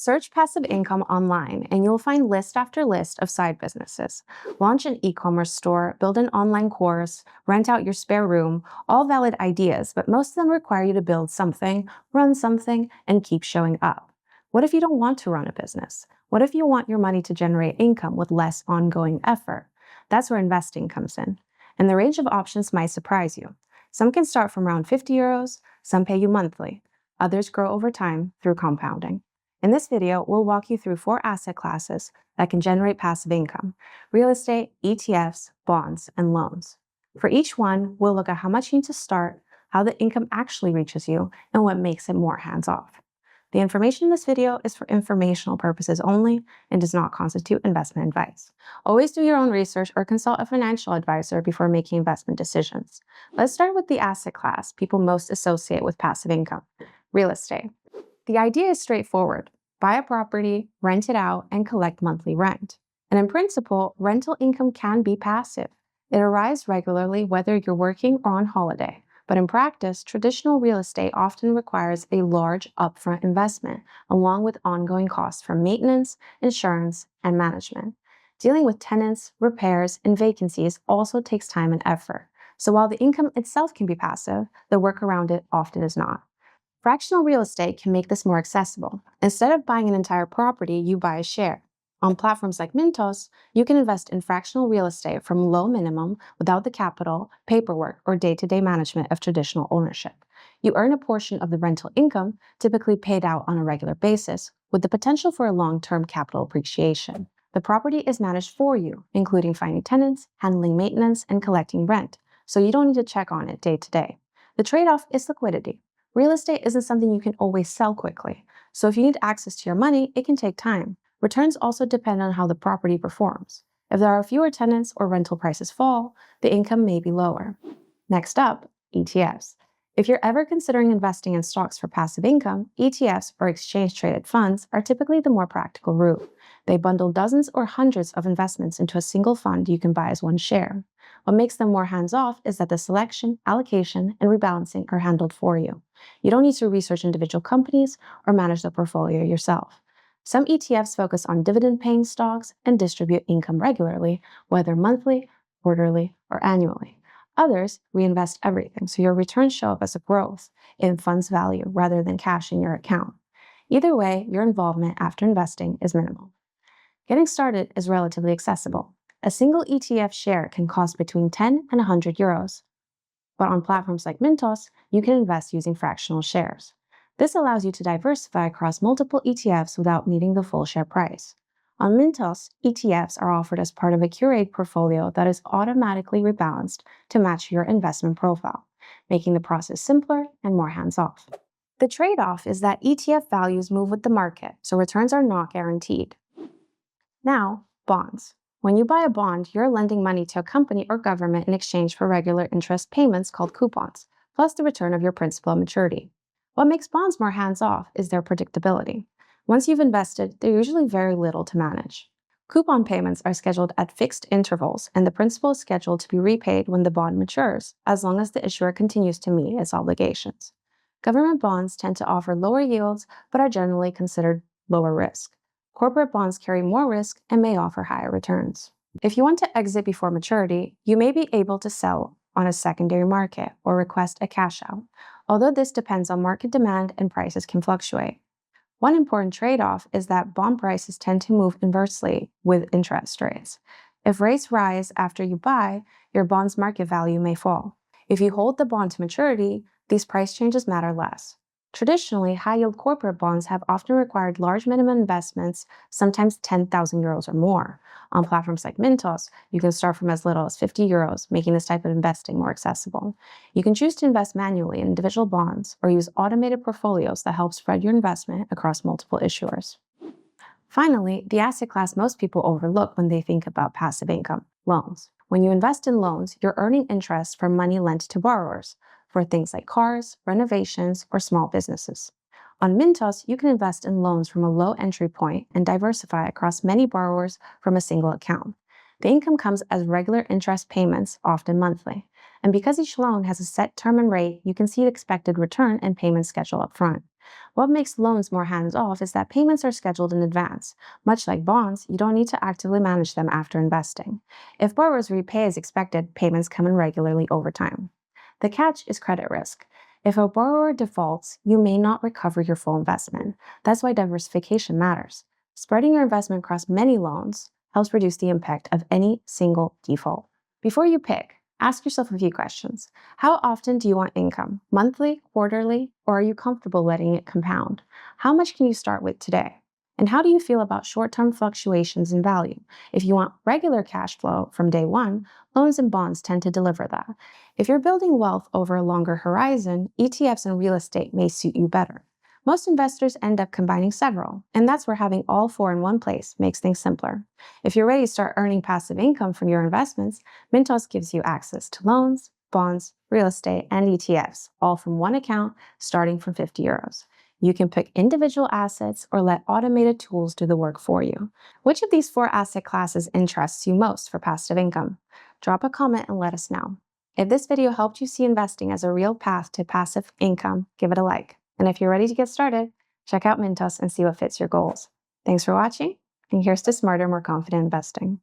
Search passive income online and you'll find list after list of side businesses. Launch an e-commerce store, build an online course, rent out your spare room, all valid ideas, but most of them require you to build something, run something, and keep showing up. What if you don't want to run a business? What if you want your money to generate income with less ongoing effort? That's where investing comes in. And the range of options might surprise you. Some can start from around €50, some pay you monthly. Others grow over time through compounding. In this video, we'll walk you through 4 asset classes that can generate passive income: real estate, ETFs, bonds, and loans. For each one, we'll look at how much you need to start, how the income actually reaches you, and what makes it more hands-off. The information in this video is for informational purposes only and does not constitute investment advice. Always do your own research or consult a financial advisor before making investment decisions. Let's start with the asset class people most associate with passive income: real estate. The idea is straightforward. Buy a property, rent it out, and collect monthly rent. And in principle, rental income can be passive. It arrives regularly whether you're working or on holiday. But in practice, traditional real estate often requires a large upfront investment, along with ongoing costs for maintenance, insurance, and management. Dealing with tenants, repairs, and vacancies also takes time and effort. So while the income itself can be passive, the work around it often is not. Fractional real estate can make this more accessible. Instead of buying an entire property, you buy a share. On platforms like Mintos, you can invest in fractional real estate from low minimum without the capital, paperwork, or day-to-day management of traditional ownership. You earn a portion of the rental income, typically paid out on a regular basis, with the potential for a long-term capital appreciation. The property is managed for you, including finding tenants, handling maintenance, and collecting rent, so you don't need to check on it day to day. The trade-off is liquidity. Real estate isn't something you can always sell quickly, so if you need access to your money, it can take time. Returns also depend on how the property performs. If there are fewer tenants or rental prices fall, the income may be lower. Next up, ETFs. If you're ever considering investing in stocks for passive income, ETFs or exchange-traded funds are typically the more practical route. They bundle dozens or hundreds of investments into a single fund you can buy as one share. What makes them more hands-off is that the selection, allocation, and rebalancing are handled for you. You don't need to research individual companies or manage the portfolio yourself. Some ETFs focus on dividend-paying stocks and distribute income regularly, whether monthly, quarterly, or annually. Others reinvest everything, so your returns show up as a growth in funds value rather than cash in your account. Either way, your involvement after investing is minimal. Getting started is relatively accessible. A single ETF share can cost between €10 and €100. But on platforms like Mintos, you can invest using fractional shares. This allows you to diversify across multiple ETFs without needing the full share price. On Mintos, ETFs are offered as part of a curated portfolio that is automatically rebalanced to match your investment profile, making the process simpler and more hands-off. The trade-off is that ETF values move with the market, so returns are not guaranteed. Now, bonds. When you buy a bond, you're lending money to a company or government in exchange for regular interest payments called coupons, plus the return of your principal at maturity. What makes bonds more hands-off is their predictability. Once you've invested, there's usually very little to manage. Coupon payments are scheduled at fixed intervals, and the principal is scheduled to be repaid when the bond matures, as long as the issuer continues to meet its obligations. Government bonds tend to offer lower yields, but are generally considered lower risk. Corporate bonds carry more risk and may offer higher returns. If you want to exit before maturity, you may be able to sell on a secondary market or request a cash out, although this depends on market demand and prices can fluctuate. One important trade-off is that bond prices tend to move inversely with interest rates. If rates rise after you buy, your bond's market value may fall. If you hold the bond to maturity, these price changes matter less. Traditionally, high-yield corporate bonds have often required large minimum investments, sometimes €10,000 or more. On platforms like Mintos, you can start from as little as €50, making this type of investing more accessible. You can choose to invest manually in individual bonds or use automated portfolios that help spread your investment across multiple issuers. Finally, the asset class most people overlook when they think about passive income: loans. When you invest in loans, you're earning interest from money lent to borrowers for things like cars, renovations, or small businesses. On Mintos, you can invest in loans from a low entry point and diversify across many borrowers from a single account. The income comes as regular interest payments, often monthly. And because each loan has a set term and rate, you can see the expected return and payment schedule up front. What makes loans more hands-off is that payments are scheduled in advance. Much like bonds, you don't need to actively manage them after investing. If borrowers repay as expected, payments come in regularly over time. The catch is credit risk. If a borrower defaults, you may not recover your full investment. That's why diversification matters. Spreading your investment across many loans helps reduce the impact of any single default. Before you pick, ask yourself a few questions. How often do you want income? Monthly, quarterly, or are you comfortable letting it compound? How much can you start with today? And how do you feel about short-term fluctuations in value? If you want regular cash flow from day one, loans and bonds tend to deliver that. If you're building wealth over a longer horizon, ETFs and real estate may suit you better. Most investors end up combining several, and that's where having all four in one place makes things simpler. If you're ready to start earning passive income from your investments, Mintos gives you access to loans, bonds, real estate, and ETFs, all from one account starting from €50. You can pick individual assets or let automated tools do the work for you. Which of these four asset classes interests you most for passive income? Drop a comment and let us know. If this video helped you see investing as a real path to passive income, give it a like. And if you're ready to get started, check out Mintos and see what fits your goals. Thanks for watching, and here's to smarter, more confident investing.